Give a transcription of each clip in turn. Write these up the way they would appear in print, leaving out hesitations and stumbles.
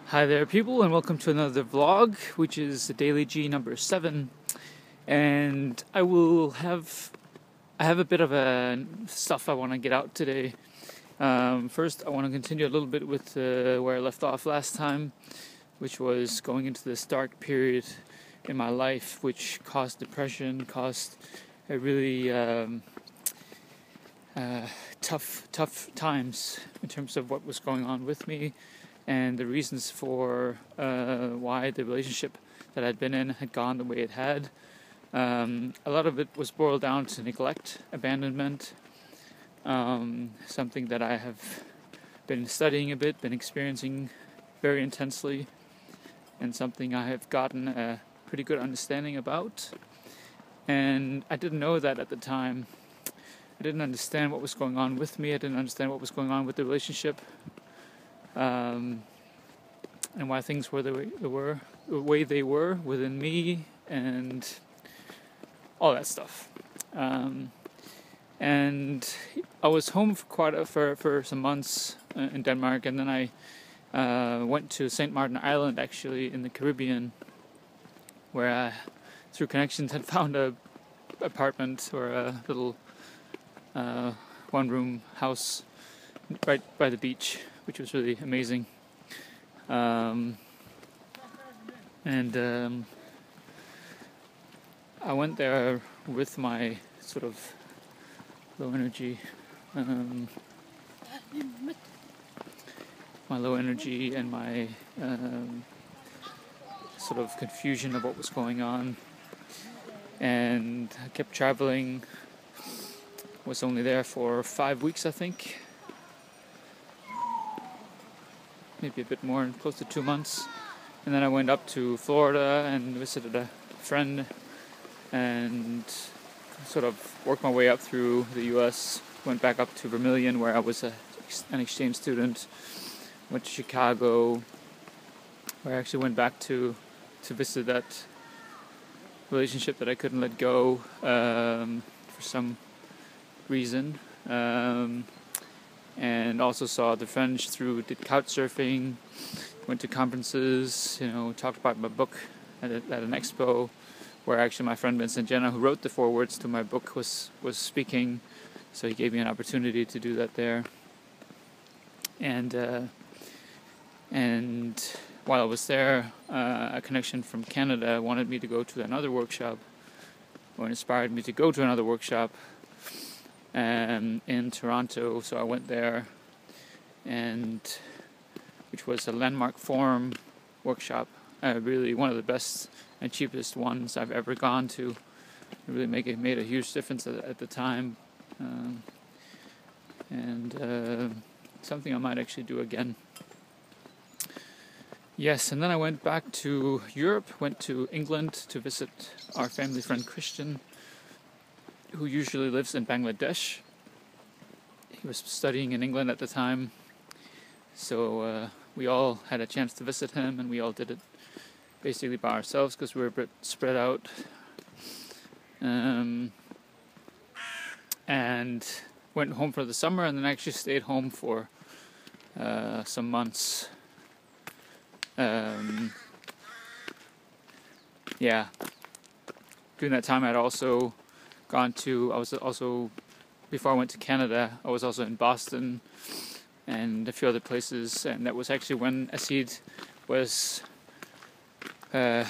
Hi there, people, and welcome to another vlog, which is the DailyG number 7. And I have a bit of stuff I want to get out today. First, I want to continue a little bit with where I left off last time, which was going into this dark period in my life, which caused depression, caused a really tough times in terms of what was going on with me, and the reasons for why the relationship that I'd been in had gone the way it had. A lot of it was boiled down to neglect, abandonment, something that I have been studying a bit, been experiencing very intensely, and something I have gotten a pretty good understanding about. And I didn't know that at the time. I didn't understand what was going on with me. I didn't understand what was going on with the relationship. And why things were the way they were within me, and all that stuff. And I was home for some months in Denmark, and then I went to St. Martin Island, actually, in the Caribbean, where I, through connections, had found a apartment or a little one-room house right by the beach, which was really amazing. I went there with my sort of low energy, and my sort of confusion of what was going on. And I kept traveling. Was only there for 5 weeks, I think. Maybe a bit more, close to 2 months. And then I went up to Florida and visited a friend and sort of worked my way up through the US. Went back up to Vermilion, where I was an exchange student. Went to Chicago, where I actually went back to visit that relationship that I couldn't let go for some reason. And also saw the French did couch surfing, went to conferences, talked about my book at an expo, where actually my friend Vincent Jenna, who wrote the forewords to my book, was speaking, so he gave me an opportunity to do that there. And while I was there, a connection from Canada wanted me to go to another workshop, or inspired me to go to another workshop in Toronto. So I went there, and which was a landmark forum workshop, really one of the best and cheapest ones I've ever gone to. It really made a huge difference at the time, and something I might actually do again. Yes, and then I went back to Europe, went to England to visit our family friend Christian, who usually lives in Bangladesh. He was studying in England at the time, so we all had a chance to visit him, and we all did it basically by ourselves because we were a bit spread out. And went home for the summer, and then actually stayed home for some months. During that time I'd also before I went to Canada, I was also in Boston and a few other places, and that was actually when a seed was one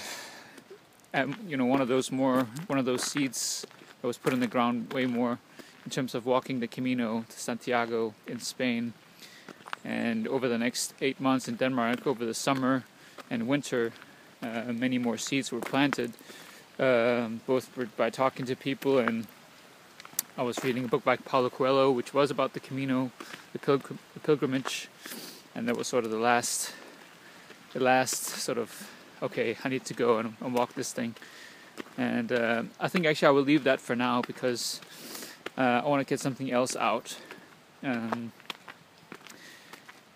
of those seeds that was put in the ground way more in terms of walking the Camino to Santiago in Spain. And over the next 8 months in Denmark, over the summer and winter, many more seeds were planted, both by talking to people, and I was reading a book by Paulo Coelho, which was about the Camino, the pilgrimage, and that was sort of the last sort of, okay, I need to go and walk this thing. And I think actually I will leave that for now, because I want to get something else out.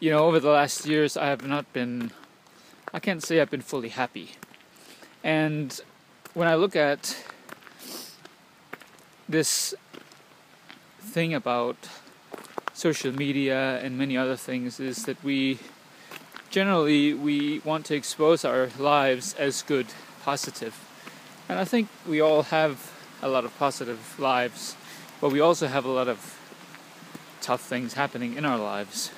Over the last years, I can't say I've been fully happy. And when I look at this thing about social media and many other things, is that we generally we want to expose our lives as good, positive. And I think we all have a lot of positive lives, but we also have a lot of tough things happening in our lives.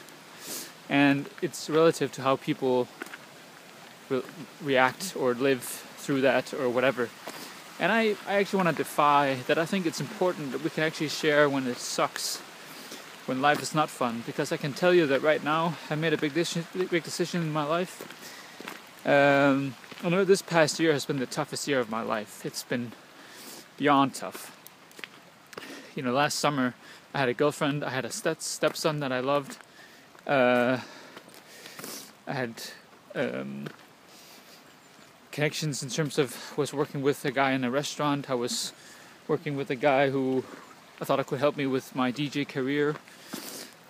And it's relative to how people react or live through that or whatever. And I actually want to defy that. I think it's important that we can actually share when it sucks, when life is not fun, because I can tell you that right now I made a big decision in my life. I know this past year has been the toughest year of my life. It's been beyond tough. You know, last summer I had a girlfriend, I had a stepson that I loved. I had connections in terms of was working with a guy in a restaurant. I was working with a guy who I thought could help me with my DJ career.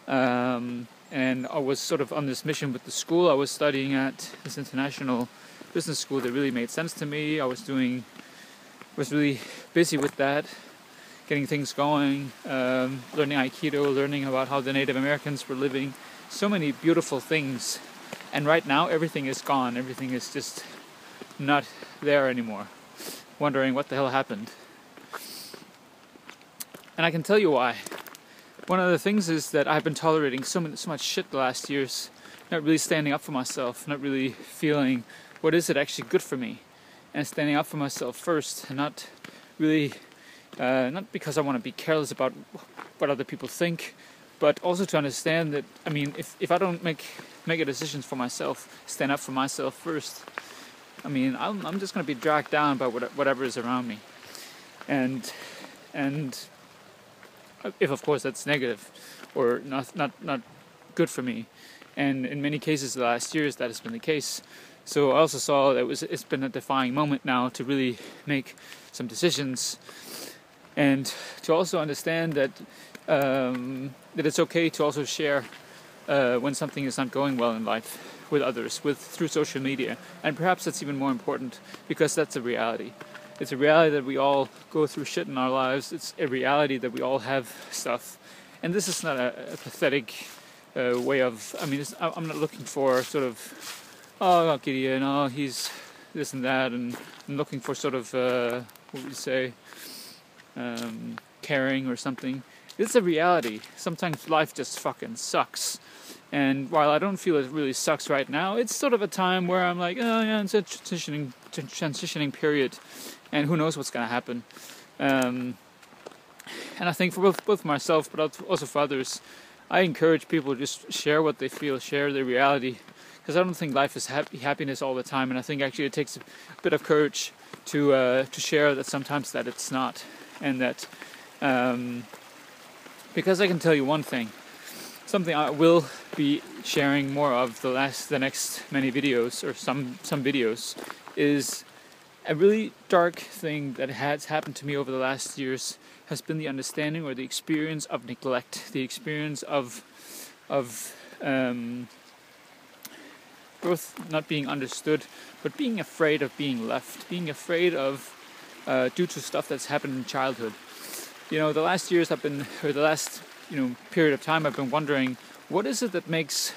And I was sort of on this mission with the school I was studying at, this international business school that really made sense to me. I was really busy with that, getting things going, learning Aikido, learning about how the Native Americans were living. So many beautiful things. And right now everything is gone. Everything is just not there anymore. Wondering what the hell happened. And I can tell you why. One of the things is that I've been tolerating so much shit the last years, not really standing up for myself, not really feeling what is it actually good for me, and standing up for myself first, and not really, not because I want to be careless about what other people think, but also to understand that, I mean, if I don't make a decision for myself, stand up for myself first, I mean, I'm just going to be dragged down by whatever is around me, and if of course that's negative or not good for me. And in many cases the last years that has been the case. So I also saw that it's been a defining moment now to really make some decisions, and to also understand that that it's okay to also share when something is not going well in life with others, through social media. And perhaps that's even more important, because that's a reality. It's a reality that we all go through shit in our lives. It's a reality that we all have stuff. And this is not a pathetic way of... I mean, I'm not looking for sort of, oh, Gideon, oh, he's this and that. And I'm looking for sort of, what would you say, caring or something. It's a reality. Sometimes life just fucking sucks. And while I don't feel it really sucks right now, it's sort of a time where I'm like, oh yeah, it's a transitioning period. And who knows what's going to happen. And I think for both myself, but also for others, I encourage people to just share what they feel, share their reality. Because I don't think life is happiness all the time. And I think actually it takes a bit of courage to share that sometimes that it's not. And that, because I can tell you one thing, something I will be sharing more of the next many videos, or some videos, is a really dark thing that has happened to me over the last years has been the understanding or the experience of neglect, the experience of both not being understood, but being afraid of being left, being afraid of due to stuff that's happened in childhood. You know, the last years period of time I've been wondering, what is it that makes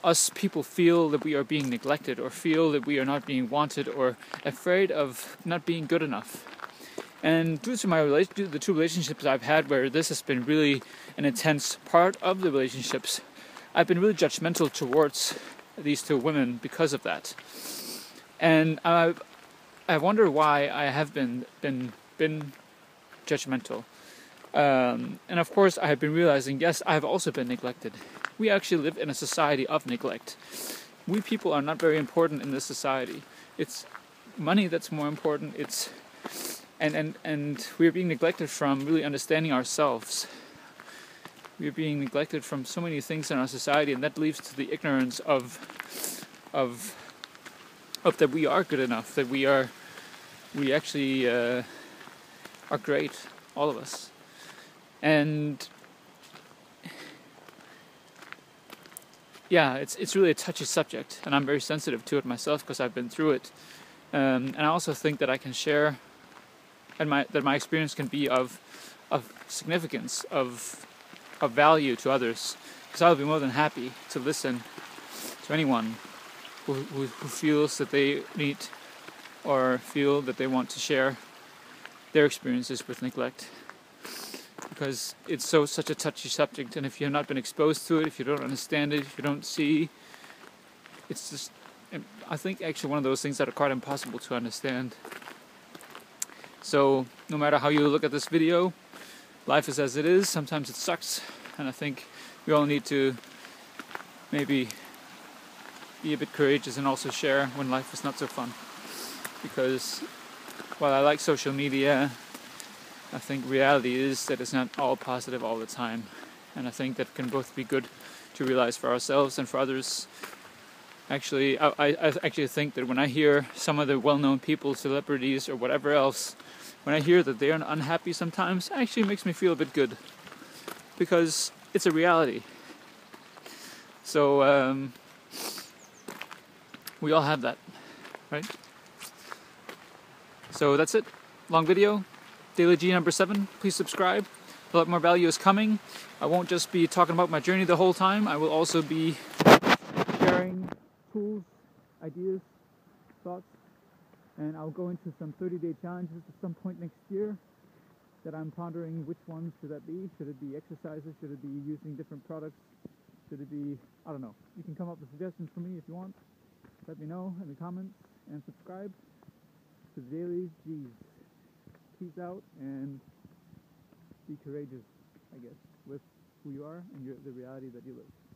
us people feel that we are being neglected, or feel that we are not being wanted, or afraid of not being good enough? And due to the two relationships I've had where this has been really an intense part of the relationships, I've been really judgmental towards these two women because of that. And I wonder why I have been judgmental. And of course I have been realizing, yes, I have also been neglected. We actually live in a society of neglect. We people are not very important in this society. It's money that's more important. It's and we're being neglected from really understanding ourselves. We're being neglected from so many things in our society, and that leads to the ignorance of that we are good enough, that we actually are great, all of us. And yeah, it's really a touchy subject, and I'm very sensitive to it myself because I've been through it. And I also think that I can share, and that my experience can be of significance, of value to others, because I'll be more than happy to listen to anyone who feels that they need or feel that they want to share their experiences with neglect, because it's such a touchy subject, and if you have not been exposed to it, if you don't understand it, if you don't see, it's just, I think, actually one of those things that are quite impossible to understand. So no matter how you look at this video, life is as it is. Sometimes it sucks, and I think we all need to maybe be a bit courageous and also share when life is not so fun. Because while I like social media, I think reality is that it's not all positive all the time. And I think that can both be good to realize for ourselves and for others. Actually, I actually think that when I hear some of the well-known people, celebrities or whatever else, when I hear that they're unhappy sometimes, it actually makes me feel a bit good. Because it's a reality. So, we all have that, right? So that's it. Long video. DailyG number 7. Please subscribe. A lot more value is coming. I won't just be talking about my journey the whole time. I will also be sharing tools, ideas, thoughts, and I'll go into some 30-day challenges at some point next year that I'm pondering which ones should that be. Should it be exercises? Should it be using different products? Should it be, I don't know. You can come up with suggestions for me if you want. Let me know in the comments and subscribe to DailyG. Peace out and be courageous, I guess, with who you are and the reality that you live.